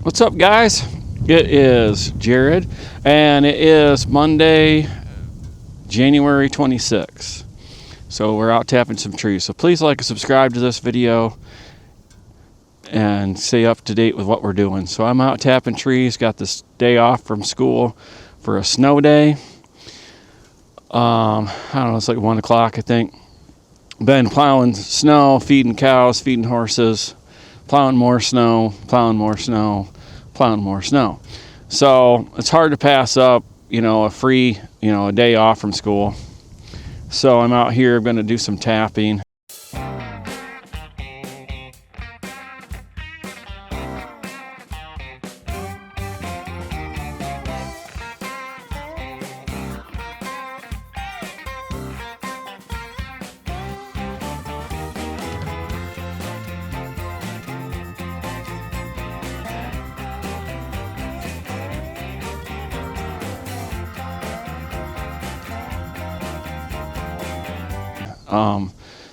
What's up, guys? It is Jared, and it is Monday, January 26th. So we're out tapping some trees. So please like and subscribe to this video and stay up to date with what we're doing. So I'm out tapping trees, got this day off from school for a snow day. I don't know, it's like 1 o'clock, I think. Been plowing snow, feeding cows, feeding horses, plowing more snow, plowing more snow, plowing more snow. So it's hard to pass up, a free, a day off from school. So I'm out here, I'm going to do some tapping.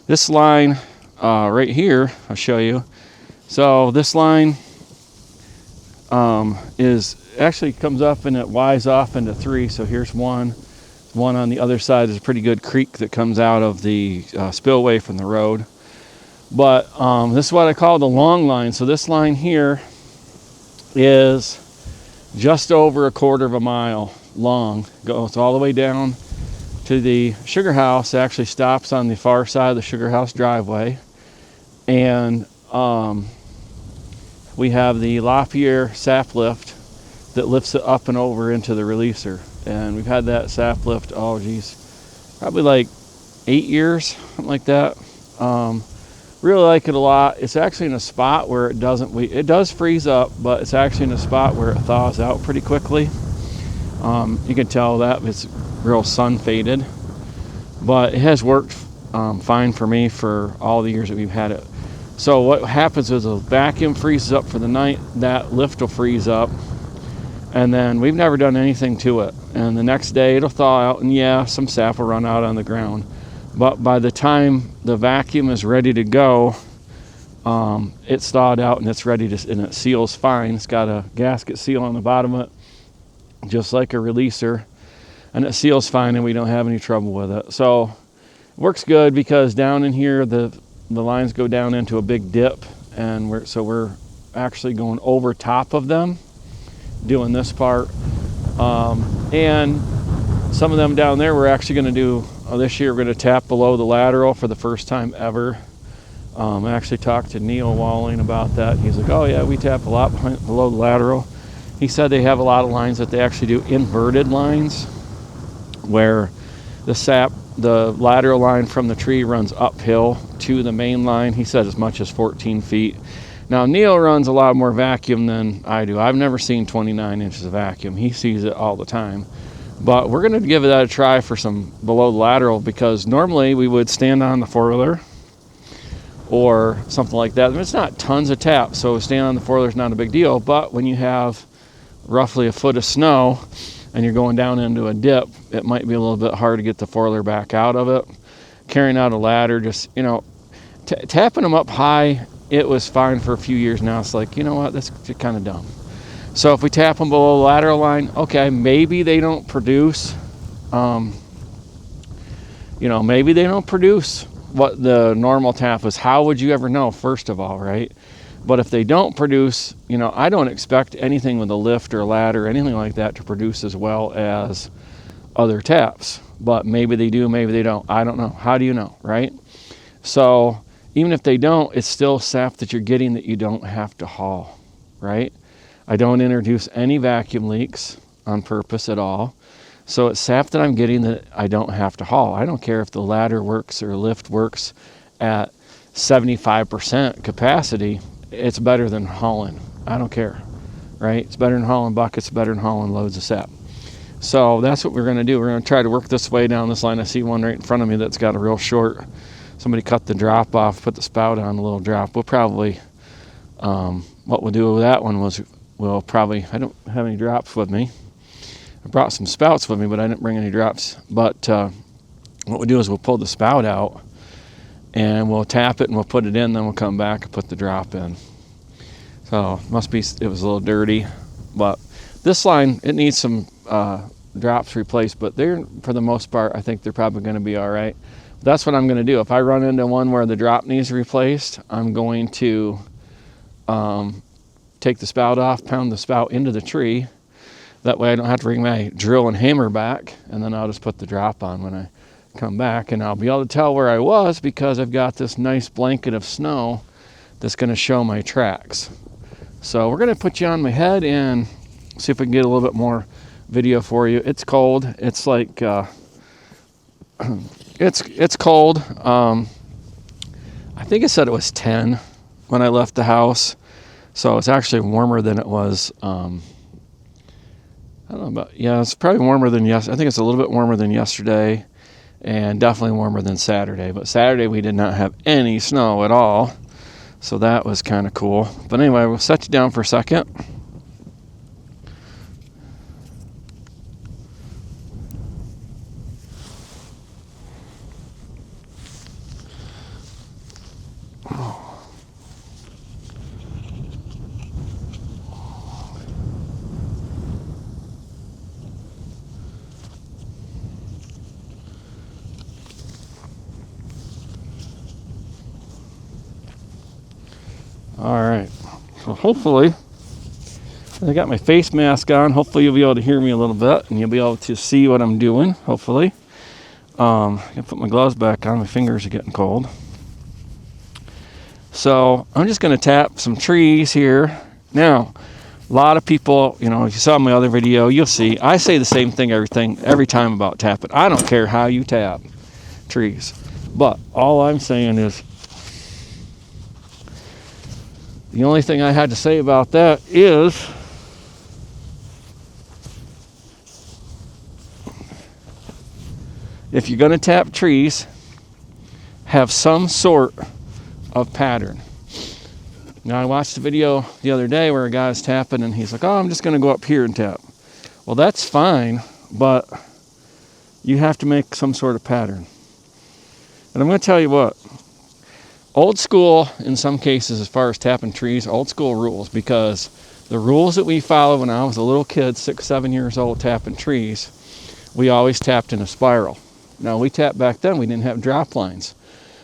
This line right here, I'll show you. So this line is actually comes up and it Y's off into 3. So here's one on the other side. There's a pretty good creek that comes out of the spillway from the road. But this is what I call the long line. So this line here is just over a quarter of a mile long. Goes all the way down to the sugar house. Actually stops on the far side of the sugar house driveway, and we have the Lapierre sap lift that lifts it up and over into the releaser. And we've had that sap lift, probably like 8 years, something like that. Really like it a lot. It's actually in a spot where it does freeze up, but it's actually in a spot where it thaws out pretty quickly. You can tell that it's real sun faded, but it has worked fine for me for all the years that we've had it. So what happens is a vacuum freezes up for the night, that lift will freeze up, and then we've never done anything to it. And the next day it'll thaw out, and some sap will run out on the ground. But by the time the vacuum is ready to go, it's thawed out and it's ready to, and it seals fine. It's got a gasket seal on the bottom of it, just like a releaser. And it seals fine, and we don't have any trouble with it. So it works good because down in here the lines go down into a big dip, and we're actually going over top of them doing this part. And some of them down there we're actually going to do this year. We're going to tap below the lateral for the first time ever. I actually talked to Neil Walling about that. He's like, oh yeah, we tap a lot below the lateral. He said they have a lot of lines that they actually do inverted lines, where the lateral line from the tree runs uphill to the main line. He said as much as 14 feet. Now, Neil runs a lot more vacuum than I do. I've never seen 29 inches of vacuum. He sees it all the time. But we're going to give that a try for some below the lateral, because normally we would stand on the four-wheeler or something like that. I mean, it's not tons of tap, so standing on the four-wheeler is not a big deal. But when you have roughly a foot of snow and you're going down into a dip, it might be a little bit hard to get the four-wheeler back out of it. Carrying out a ladder, just, tapping them up high, it was fine for a few years now. It's like, that's kind of dumb. So if we tap them below the lateral line, okay, maybe they don't produce, maybe they don't produce what the normal tap is. How would you ever know, first of all, right? But if they don't produce, I don't expect anything with a lift or a ladder or anything like that to produce as well as other taps. But maybe they do, maybe they don't. I don't know. How do you know, right? So even if they don't, it's still sap that you're getting that you don't have to haul, right? I don't introduce any vacuum leaks on purpose at all. So it's sap that I'm getting that I don't have to haul. I don't care if the ladder works or lift works at 75% capacity. It's better than hauling. I don't care, right? It's better than hauling buckets, better than hauling loads of sap. So that's what we're going to do. We're going to try to work this way down this line. I see one right in front of me that's got a real short. Somebody cut the drop off, put the spout on a little drop. We'll probably, what we'll do with that one was I don't have any drops with me. I brought some spouts with me, but I didn't bring any drops. But what we'll do is we'll pull the spout out and we'll tap it and we'll put it in, then we'll come back and put the drop in. So must be, it was a little dirty. But this line, it needs some drops replaced, but they're, for the most part, I think they're probably going to be all right. That's what I'm going to do. If I run into one where the drop needs replaced, I'm going to take the spout off, pound the spout into the tree. That way I don't have to bring my drill and hammer back, and then I'll just put the drop on when I come back, and I'll be able to tell where I was because I've got this nice blanket of snow that's going to show my tracks. So we're going to put you on my head and see if we can get a little bit more video for you. It's cold. It's like it's cold. I think it said it was 10 when I left the house, so it's actually warmer than it was. I don't know about, yeah, it's probably warmer than I think it's a little bit warmer than yesterday, and definitely warmer than Saturday. But Saturday we did not have any snow at all, so that was kind of cool. But anyway, we'll set you down for a second. All right, so hopefully, I got my face mask on. Hopefully you'll be able to hear me a little bit, and you'll be able to see what I'm doing, hopefully. I can put my gloves back on. My fingers are getting cold. So I'm just going to tap some trees here. Now, a lot of people, you know, if you saw my other video, you'll see I say the same thing every time about tapping. I don't care how you tap trees, but all I'm saying is, the only thing I had to say about that is if you're going to tap trees, have some sort of pattern. Now, I watched a video the other day where a guy's tapping and he's like, oh, I'm just going to go up here and tap. Well, that's fine, but you have to make some sort of pattern. And I'm going to tell you what. Old school, in some cases, as far as tapping trees, old school rules, because the rules that we followed when I was a little kid, 6, 7 years old, tapping trees, we always tapped in a spiral. Now, we tapped back then, we didn't have drop lines.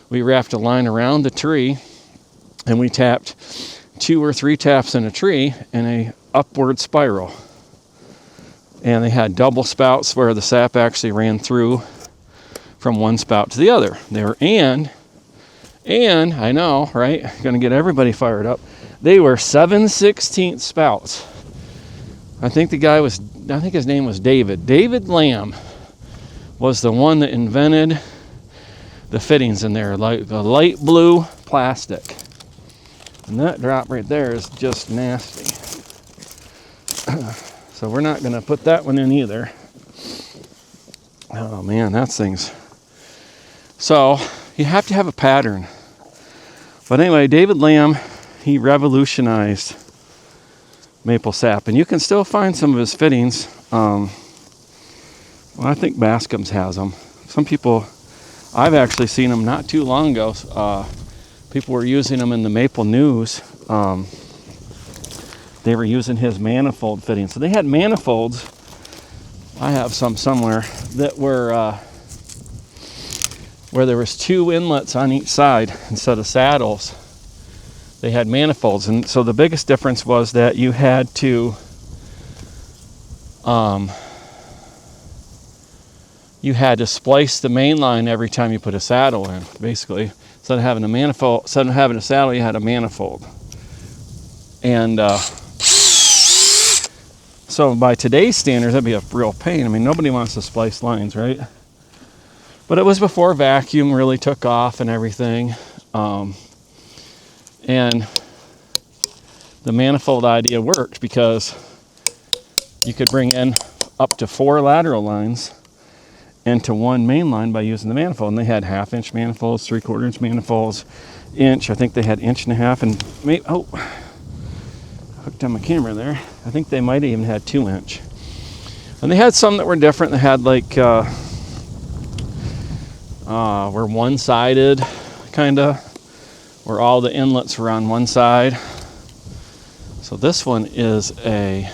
We wrapped a line around the tree, and we tapped 2 or 3 taps in a tree in a upward spiral. And they had double spouts where the sap actually ran through from one spout to the other. They were and I know, right? Gonna get everybody fired up. They were 7/16 spouts. I think his name was David. David Lamb was the one that invented the fittings in there, like the light blue plastic. And that drop right there is just nasty. So we're not gonna put that one in either. Oh man, that thing's. So you have to have a pattern. But anyway, David Lamb, he revolutionized maple sap. And you can still find some of his fittings. Well, I think Bascom's has them. Some people, I've actually seen them not too long ago. People were using them in the Maple News. They were using his manifold fittings. So they had manifolds. I have some somewhere that were where there was 2 inlets on each side instead of saddles. They had manifolds, and so the biggest difference was that you had to splice the main line every time you put a saddle in. Basically, instead of having a saddle, you had a manifold. And so by today's standards, that'd be a real pain. I mean, nobody wants to splice lines, right? But it was before vacuum really took off and everything. And the manifold idea worked because you could bring in up to 4 lateral lines into one main line by using the manifold. And they had 1/2-inch manifolds, 3/4-inch manifolds, inch. I think they had 1.5 inch, and maybe, hooked on my camera there. I think they might have even had 2-inch. And they had some that were different. They had like, were one-sided, kind of, where all the inlets were on one side. So this one is a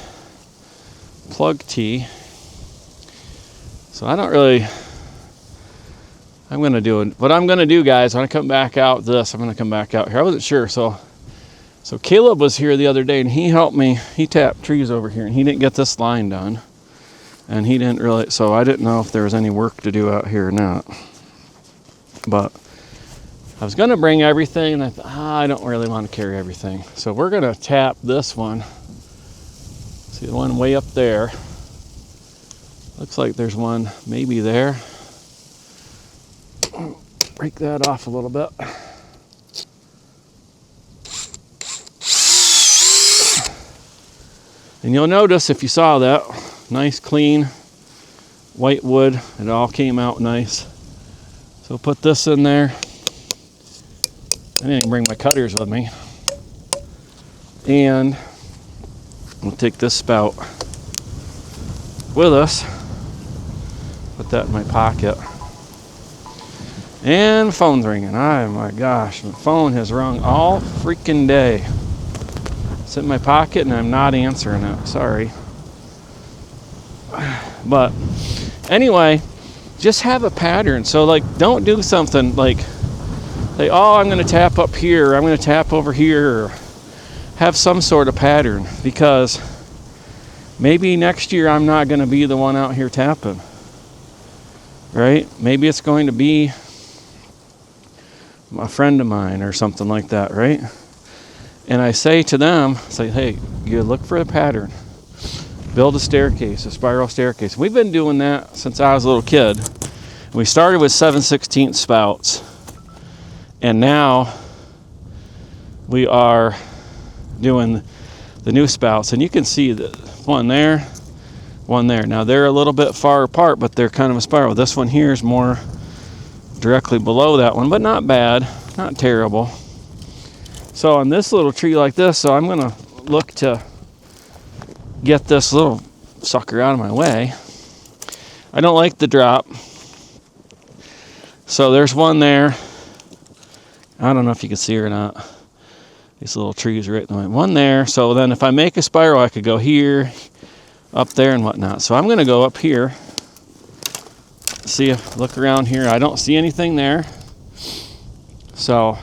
plug tee. So I don't really, what I'm going to do, guys, when I come back out this, I'm going to come back out here. I wasn't sure. So Caleb was here the other day and he helped me. He tapped trees over here and he didn't get this line done. And he didn't really, so I didn't know if there was any work to do out here or not. But I was going to bring everything and I thought, I don't really want to carry everything. So we're going to tap this one. See the one way up there. Looks like there's one maybe there. Break that off a little bit. And you'll notice if you saw that, nice clean white wood. It all came out nice. So put this in there. I didn't even bring my cutters with me. And we'll take this spout with us. Put that in my pocket. And the phone's ringing. Oh my gosh, my phone has rung all freaking day. It's in my pocket and I'm not answering it. Sorry. But anyway, just have a pattern. So like, don't do something like, oh, I'm going to tap up here, or I'm going to tap over here, or have some sort of pattern, because maybe next year I'm not going to be the one out here tapping, right? Maybe it's going to be a friend of mine or something like that, right? And I say to them, hey, you look for a pattern. Build a staircase, a spiral staircase. We've been doing that since I was a little kid. We started with 7/16 spouts. And now we are doing the new spouts. And you can see that one there, one there. Now they're a little bit far apart, but they're kind of a spiral. This one here is more directly below that one, but not bad, not terrible. So on this little tree like this, so I'm going to look to get this little sucker out of my way. I don't like the drop. So there's one there. I don't know if you can see or not. These little trees right in the way. One there. So then if I make a spiral, I could go here, up there, and whatnot. So I'm going to go up here. Look around here. I don't see anything there. So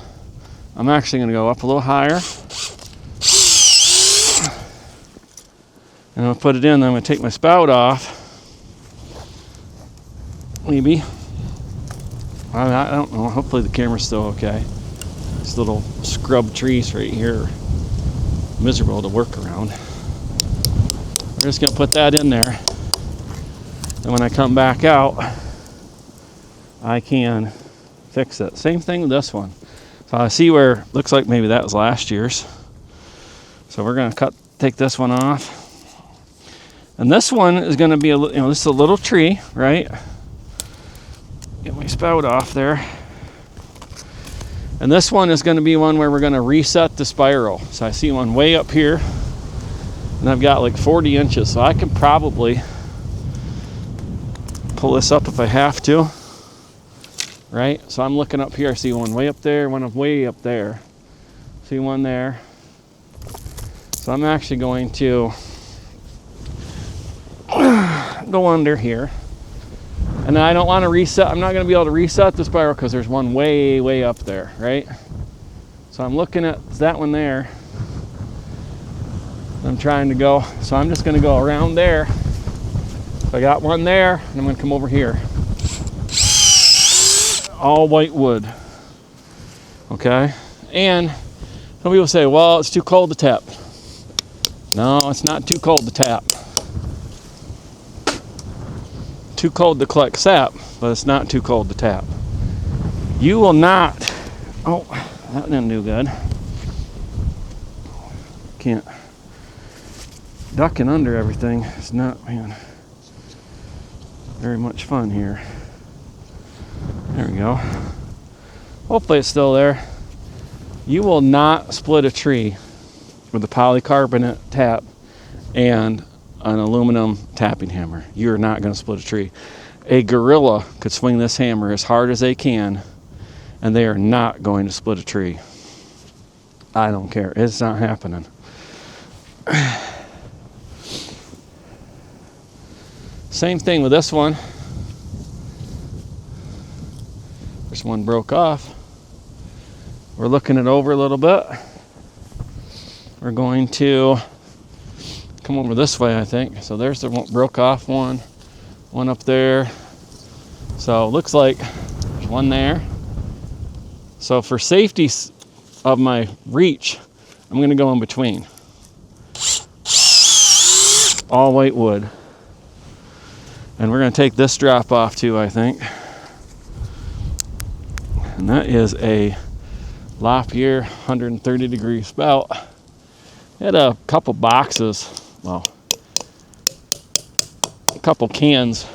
I'm actually going to go up a little higher. And I'm going to put it in. I'm going to take my spout off. Maybe. I don't know. Hopefully the camera's still okay. These little scrub trees right here are miserable to work around. We're just going to put that in there. And when I come back out, I can fix it. Same thing with this one. So I see where it looks like maybe that was last year's. So we're going to take this one off. And this one is going to be this is a little tree, right? Get my spout off there. And this one is going to be one where we're going to reset the spiral. So I see one way up here, and I've got like 40 inches. So I can probably pull this up if I have to, right? So I'm looking up here. I see one way up there, one way up there. See one there. So I'm actually going to go under here. And I don't want to reset. I'm not going to be able to reset the spiral because there's one way up there, right? So I'm looking at that one there. I'm trying to go. So I'm just going to go around there. So I got one there, and I'm going to come over here. All white wood. Okay? And some people say, well, it's too cold to tap. No, it's not too cold to tap. Too cold to collect sap, but it's not too cold to tap. You will not, oh, that didn't do good. Can't, ducking under everything is not, man, very much fun here. There we go. Hopefully it's still there. You will not split a tree with a polycarbonate tap and an aluminum tapping hammer. You're not going to split a tree. A gorilla could swing this hammer as hard as they can, and they are not going to split a tree. I don't care. It's not happening. Same thing with this one. This one broke off. We're looking it over a little bit. We're going to come over this way, I think. So there's the one, broke off one up there. So it looks like there's one there. So for safety of my reach, I'm going to go in between. All white wood. And we're going to take this drop off too, I think. And that is a Lapierre 130 degree spout. It had a couple boxes, well, a couple cans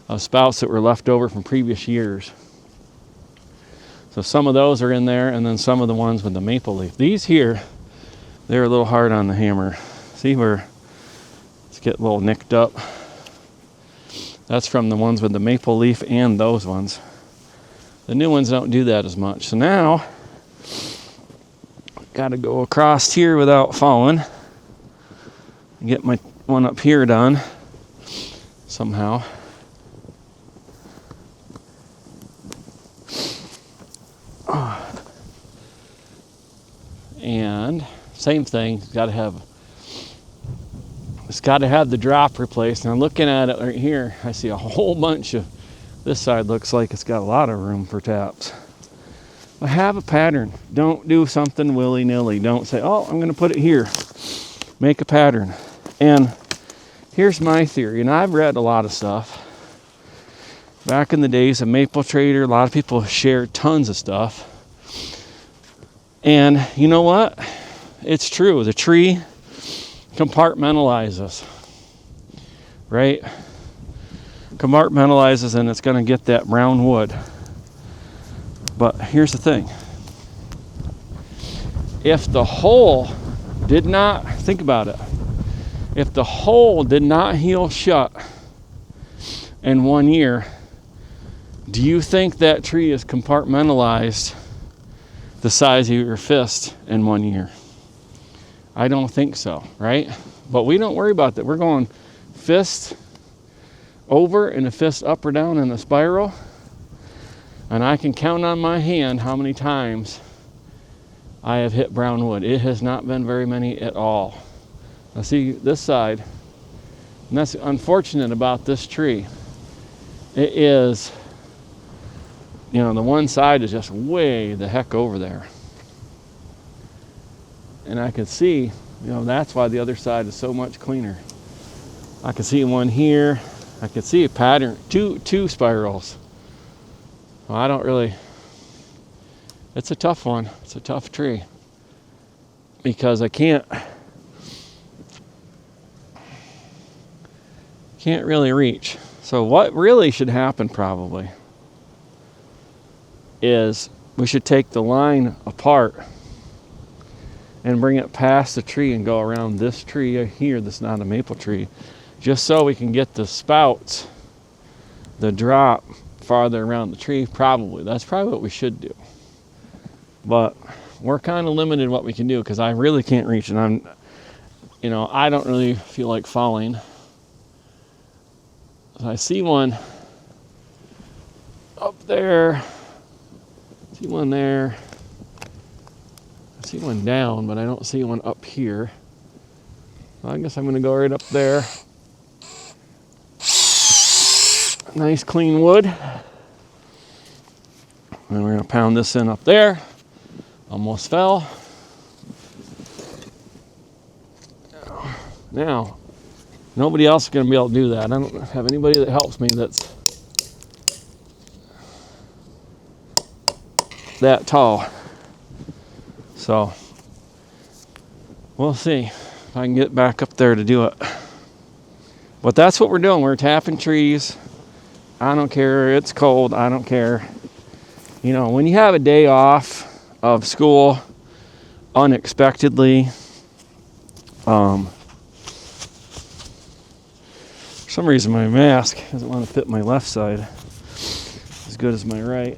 of spouts that were left over from previous years. So some of those are in there, and then some of the ones with the maple leaf. These here, they're a little hard on the hammer. See where it's getting a little nicked up. That's from the ones with the maple leaf and those ones. The new ones don't do that as much. So now, got to go across here without falling and get my one up here done somehow. And same thing, it's got to have the drop replaced. Now looking at it right here, I see a whole bunch of, this side looks like it's got a lot of room for taps. But have a pattern. Don't do something willy-nilly. Don't say, oh, I'm going to put it here. Make a pattern. And here's my theory, and I've read a lot of stuff. Back in the days of Maple Trader, a lot of people shared tons of stuff. And you know what? It's true. The tree compartmentalizes, right? Compartmentalizes, and it's going to get that brown wood. But here's the thing. If the hole did not, think about it. If the hole did not heal shut in 1 year, do you think that tree is compartmentalized the size of your fist in 1 year? I don't think so, right? But we don't worry about that. We're going fist over and a fist up or down in a spiral. And I can count on my hand how many times I have hit brown wood. It has not been very many at all. Now see this side, and that's unfortunate about this tree. It is, you know, the one side is just way the heck over there. And I can see, you know, that's why the other side is so much cleaner. I can see one here. I can see a pattern, two spirals. Well, I don't really, it's a tough one. It's a tough tree because I can't really reach. So what really should happen probably is we should take the line apart and bring it past the tree and go around this tree here that's not a maple tree, just so we can get the spouts, the drop farther around the tree. Probably that's probably what we should do, but we're kind of limited what we can do because I really can't reach, and I'm, you know, I don't really feel like falling. So I see one up there, see one there, I see one down, but I don't see one up here. Well, I guess I'm going to go right up there. Nice clean wood. And we're going to pound this in up there. Almost fell. Now, nobody else is going to be able to do that. I don't have anybody that helps me that's that tall. So, we'll see if I can get back up there to do it. But that's what we're doing. We're tapping trees. I don't care. It's cold. I don't care. You know, when you have a day off of school unexpectedly, for some reason my mask doesn't want to fit my left side as good as my right.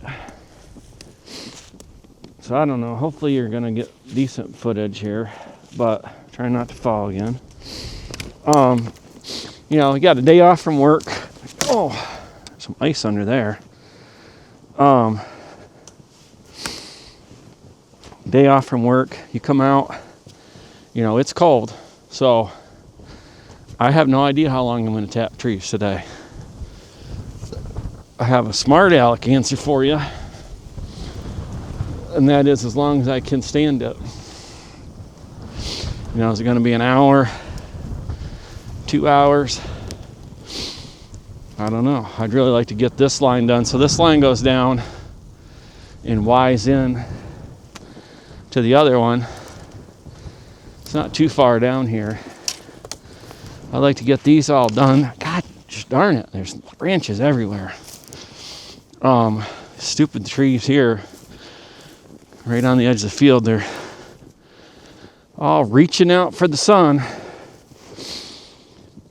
So I don't know. Hopefully you're going to get decent footage here. But Try not to fall again. You know, you got a day off from work. Oh, some ice under there. Day off from work, you come out, you know, it's cold. So I have no idea how long I'm going to tap trees today. I have a smart aleck answer for you, and that is as long as I can stand it. You know, is it going to be an hour, 2 hours? I don't know. I'd really like to get this line done. So this line goes down and Y's in to the other one. It's not too far down here. I'd like to get these all done. God darn it, there's branches everywhere. Stupid trees here, right on the edge of the field. They're all reaching out for the sun.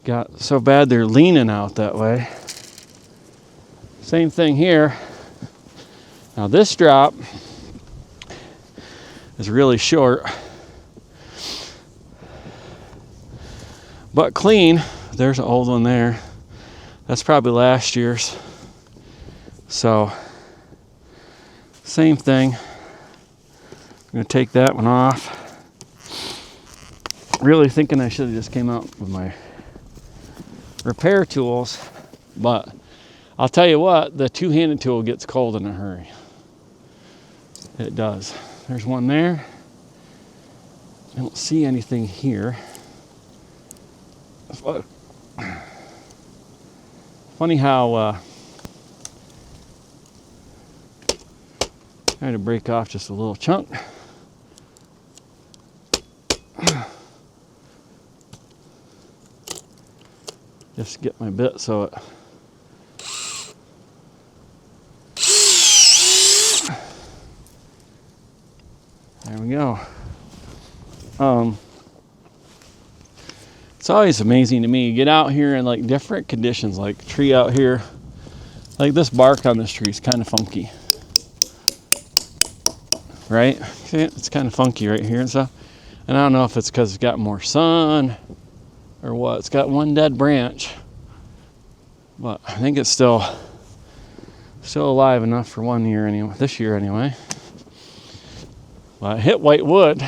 Got so bad they're leaning out that way. Same thing here. Now this drop is really short, but clean. There's an old one there. That's probably last year's. So same thing. I'm gonna take that one off. Really thinking I should have just came out with my repair tools, but I'll tell you what, the two-handed tool gets cold in a hurry. It does. There's one there. I don't see anything here. Funny how trying to break off just a little chunk. Just get my bit so it there we go. It's always amazing to me. You get out here in like different conditions, like tree out here. Like this bark on this tree is kind of funky. Right? See it? It's kind of funky right here and stuff. And I don't know if it's because it's got more sun or what. It's got one dead branch, but I think it's still alive enough for 1 year anyway, this year anyway. Well, I hit white wood.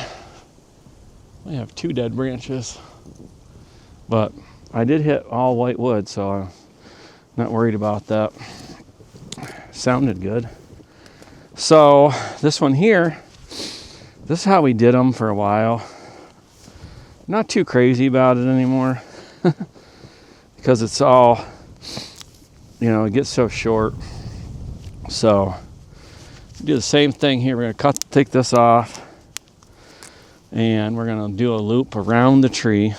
I have 2 dead branches, but I did hit all white wood, so I'm not worried about that. Sounded good. So this one here, this is how we did them for a while. Not too crazy about it anymore because it's all, you know, it gets so short. So do the same thing here. We're going to take this off, and we're going to do a loop around the tree,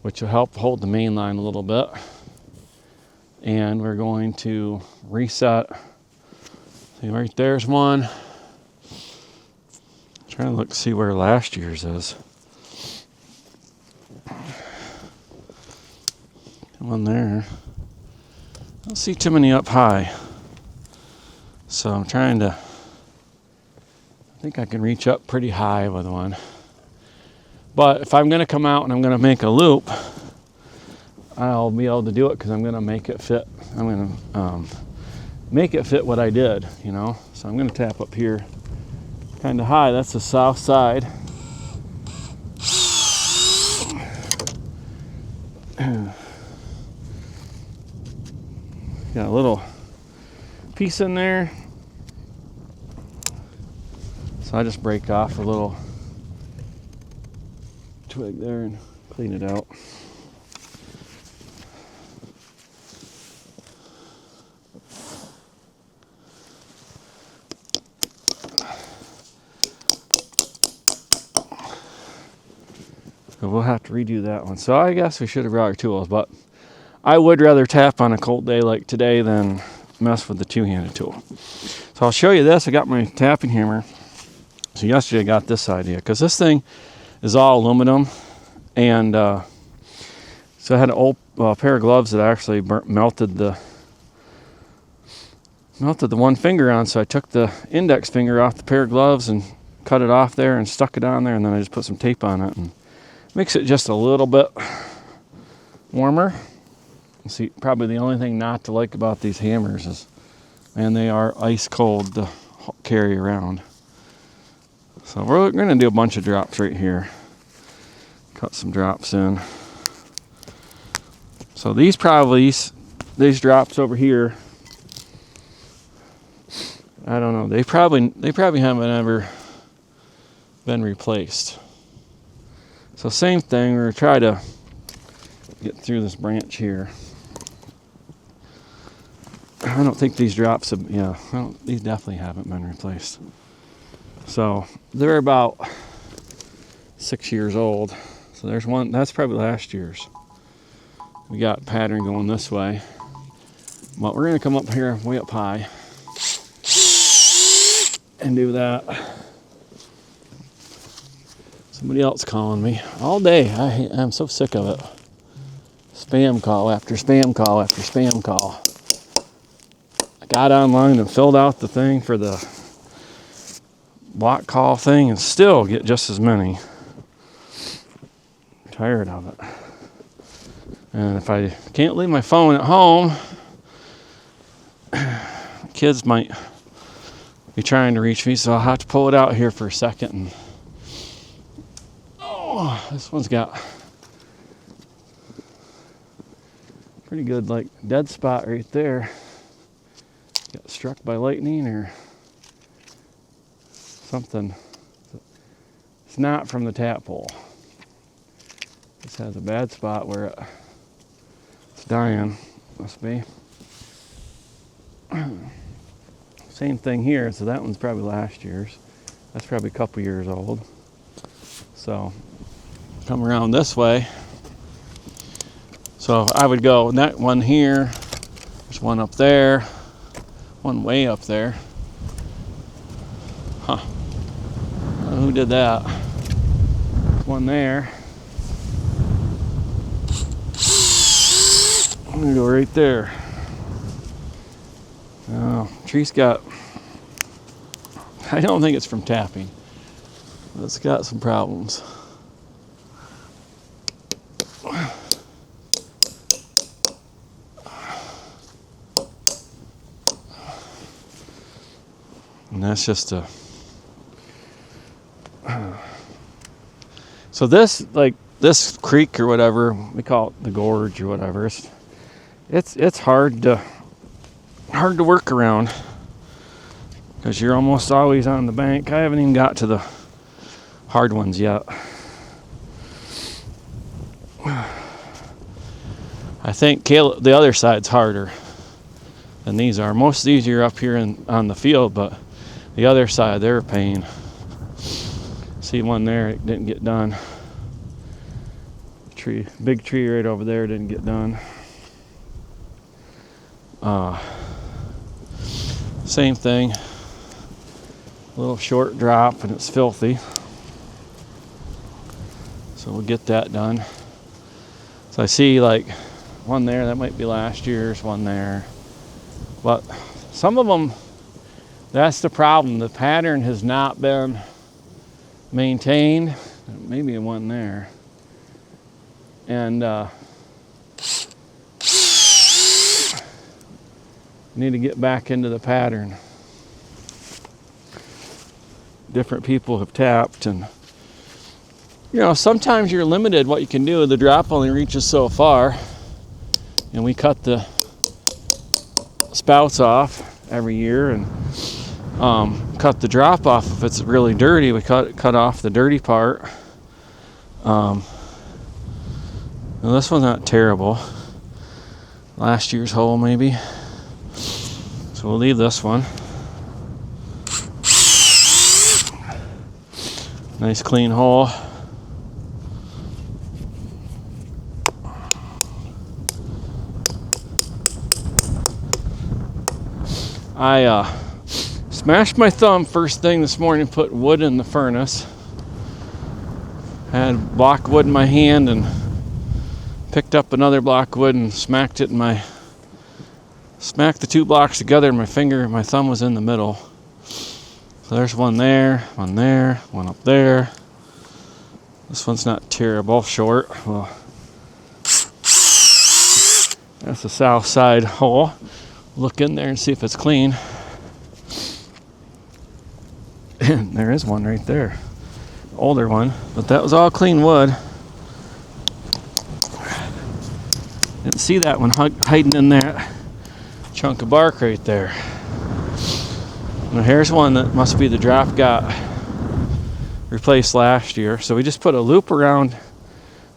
which will help hold the main line a little bit. And we're going to reset. See, right there's one. Trying to look, see where last year's is. One there. I don't see too many up high. So I'm trying to, I think I can reach up pretty high with one. But if I'm going to come out and I'm going to make a loop, I'll be able to do it because I'm going to make it fit. I'm going to make it fit what I did, you know. So I'm going to tap up here kind of high. That's the south side. Got a little piece in there. So I just break off a little twig there and clean it out. So we'll have to redo that one. So I guess we should have brought our tools, but I would rather tap on a cold day like today than mess with the two-handed tool. So I'll show you this. I got my tapping hammer. So yesterday I got this idea because this thing is all aluminum, and so I had an old pair of gloves that actually melted the one finger on. So I took the index finger off the pair of gloves and cut it off there and stuck it on there, and then I just put some tape on it and Makes it just a little bit warmer. See, probably the only thing not to like about these hammers is, man, they are ice cold to carry around. So we're going to do a bunch of drops right here. Cut some drops in. So these drops over here, I don't know, they probably haven't ever been replaced. So same thing, we're going to try to get through this branch here. I don't think these drops have, these definitely haven't been replaced. So they're about 6 years old. So there's one, that's probably last year's. We got pattern going this way. But we're gonna come up here way up high and do that. Somebody else calling me all day. I'm so sick of it. Spam call after spam call after spam call. I got online and filled out the thing for the block call thing and still get just as many. I'm tired of it. And if I can't leave my phone at home, kids might be trying to reach me, so I'll have to pull it out here for a second. And oh, this one's got pretty good, like, dead spot right there. Got struck by lightning or something. It's not from the tap hole. This has a bad spot where it's dying. Must be. Same thing here. So that one's probably last year's. That's probably a couple years old. So come around this way. So I would go that one here. There's one up there. One way up there. Huh. Who did that? One there. I'm gonna go right there. Oh, tree's got, I don't think it's from tapping. It's got some problems. And that's just a, so this, like this creek or whatever, we call it the gorge or whatever, it's hard to work around because you're almost always on the bank. I haven't even got to the hard ones yet. I think the other side's harder than these are. Most of these are up here on the field, but the other side, they're a pain. See one there, it didn't get done. Big tree right over there didn't get done. Same thing. A little short drop and it's filthy. So we'll get that done. So I see like one there, that might be last year's, one there. But some of them, that's the problem. The pattern has not been maintained. Maybe one there. And need to get back into the pattern. Different people have tapped, and sometimes you're limited what you can do. The drop only reaches so far, and we cut the spouts off every year and cut the drop off if it's really dirty. We cut off the dirty part. Now this one's not terrible. Last year's hole maybe. So we'll leave this one. Nice clean hole. I smashed my thumb first thing this morning, put wood in the furnace. Had block wood in my hand and picked up another block wood and smacked the 2 blocks together in my finger. My thumb was in the middle. So there's one there, one up there. This one's not terrible short. Well, that's the south side hole. Look in there and see if it's clean. And there is one right there. Older one, but that was all clean wood. Didn't see that one hiding in that chunk of bark right there. Now here's one that must be the drop got replaced last year. So we just put a loop around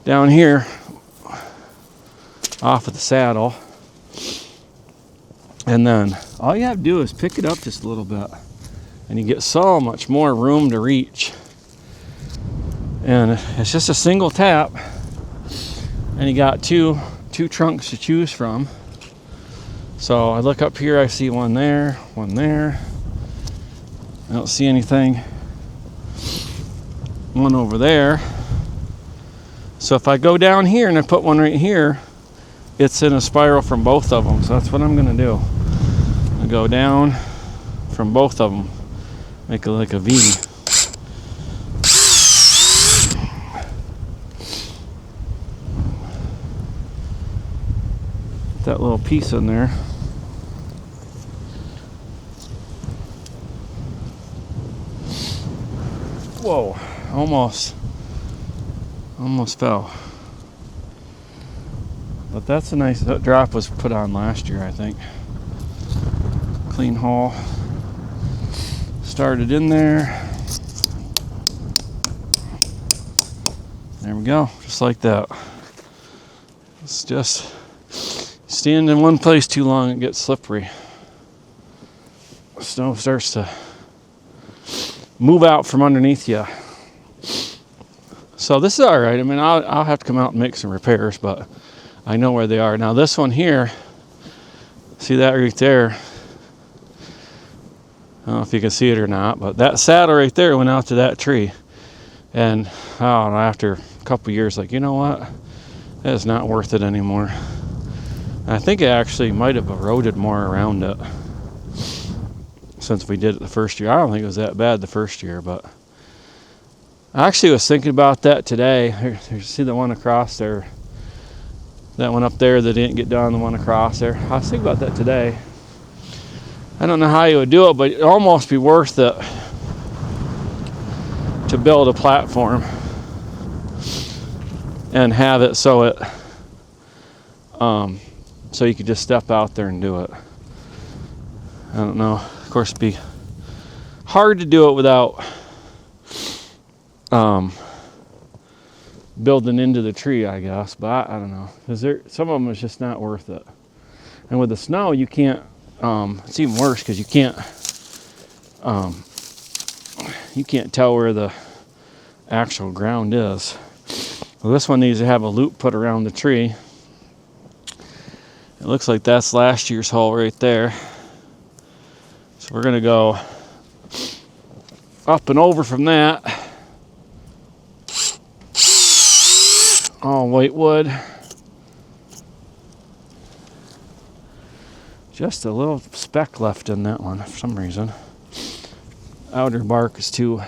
down here off of the saddle. And then all you have to do is pick it up just a little bit. And you get so much more room to reach. And it's just a single tap. And you got two trunks to choose from. So I look up here, I see one there, one there. I don't see anything. One over there. So if I go down here and I put one right here, it's in a spiral from both of them. So that's what I'm gonna do. I go down from both of them, make it like a V. That little piece in there. Whoa, almost fell. But that's a nice, that drop was put on last year, I think. Clean hole. Started in there. There we go, just like that. It's just, stand in one place too long, it gets slippery. Snow starts to move out from underneath you. So this is all right. I mean, I'll have to come out and make some repairs, but I know where they are. Now this one here, see that right there? I don't know if you can see it or not, but that saddle right there went out to that tree. And I don't know, after a couple years, like, you know what? That is not worth it anymore. I think it actually might have eroded more around it since we did it the first year. I don't think it was that bad the first year, but I actually was thinking about that today. Here, see the one across there? That one up there that didn't get done, the one across there. I was thinking about that today. I don't know how you would do it, but it'd almost be worth it to build a platform and have it so it so you could just step out there and do it. I don't know. Of course, it'd be hard to do it without building into the tree, I guess. But I don't know, because some of them is just not worth it. And with the snow, you can't. It's even worse because you can't tell where the actual ground is. Well, this one needs to have a loop put around the tree. It looks like that's last year's hole right there. So we're gonna go up and over from that. All white wood. Just a little speck left in that one for some reason. Outer bark is too.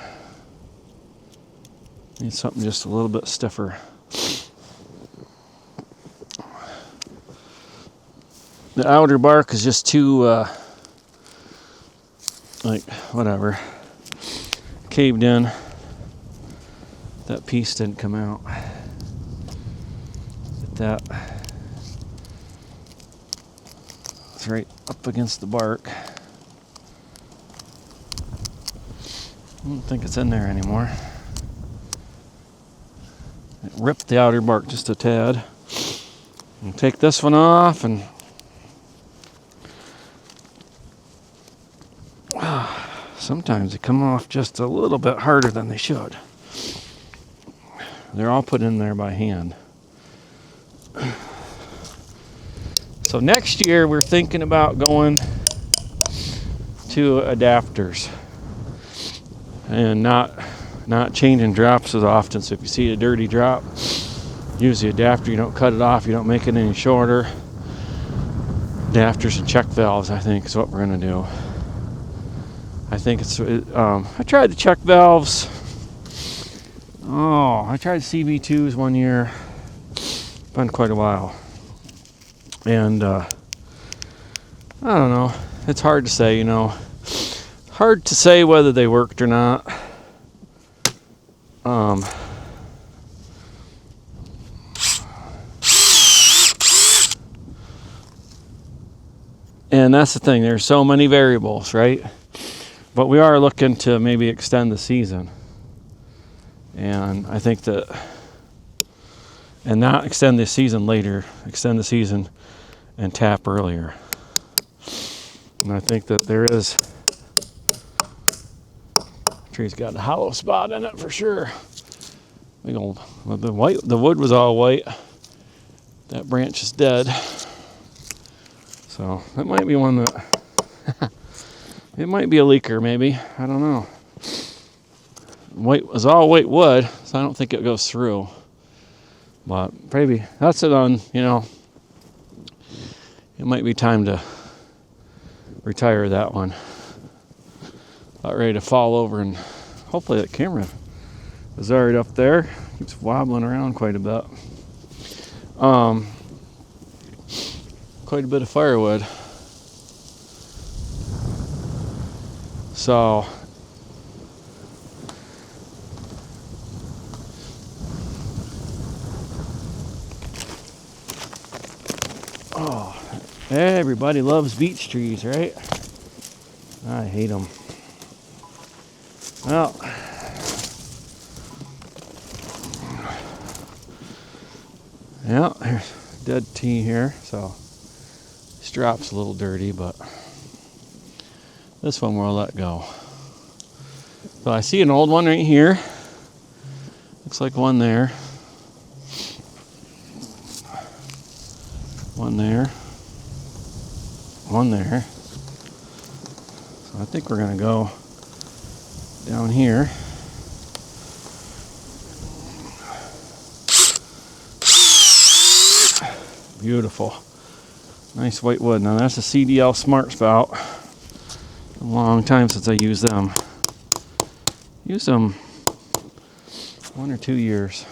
Needs something just a little bit stiffer. The outer bark is just too, like, whatever, caved in. That piece didn't come out. Get that. It's right up against the bark. I don't think it's in there anymore. It ripped the outer bark just a tad. And take this one off, and sometimes they come off just a little bit harder than they should. They're all put in there by hand. So next year we're thinking about going to adapters and not changing drops as often. So if you see a dirty drop, use the adapter. You don't cut it off. You don't make it any shorter. Adapters and check valves, I think, is what we're gonna do. I think it's. I tried the check valves Oh, I tried CB2s one year. Been quite a while. And I don't know. It's hard to say, you know. Hard to say whether they worked or not. And that's the thing. There's so many variables, right? But we are looking to maybe extend the season. And I think that, and not extend the season later, extend the season and tap earlier. And I think that there is, tree's got a hollow spot in it for sure. Big old, well, the wood was all white. That branch is dead. So that might be one that, it might be a leaker maybe, I don't know. White was all white wood, so I don't think it goes through. But maybe that's it on, you know, it might be time to retire that one. About ready to fall over, and hopefully that camera is already up there. Keeps wobbling around quite a bit. Quite a bit of firewood. So oh, everybody loves beech trees, right? I hate them. Well, yeah, there's dead tea here, so this drop's a little dirty, but this one we'll let go. So I see an old one right here. Looks like one there. One there. One there. So I think we're gonna go down here. Beautiful. Nice white wood. Now that's a CDL Smart Spout. A long time since I used them. Used them 1 or 2 years.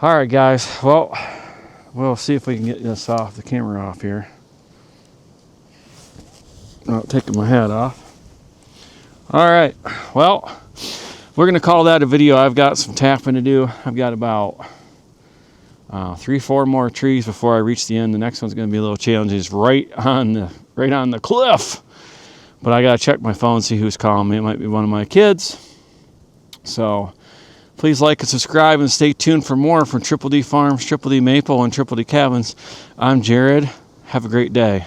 Alright guys, well, we'll see if we can get this off, the camera off here. Not taking my hat off. Alright, well, we're going to call that a video. I've got some tapping to do. I've got about 3-4 more trees before I reach the end. The next one's going to be a little challenging. It's right on the cliff. But I got to check my phone, see who's calling me. It might be one of my kids. So please like and subscribe and stay tuned for more from Triple D Farms, Triple D Maple, and Triple D Cabins. I'm Jared. Have a great day.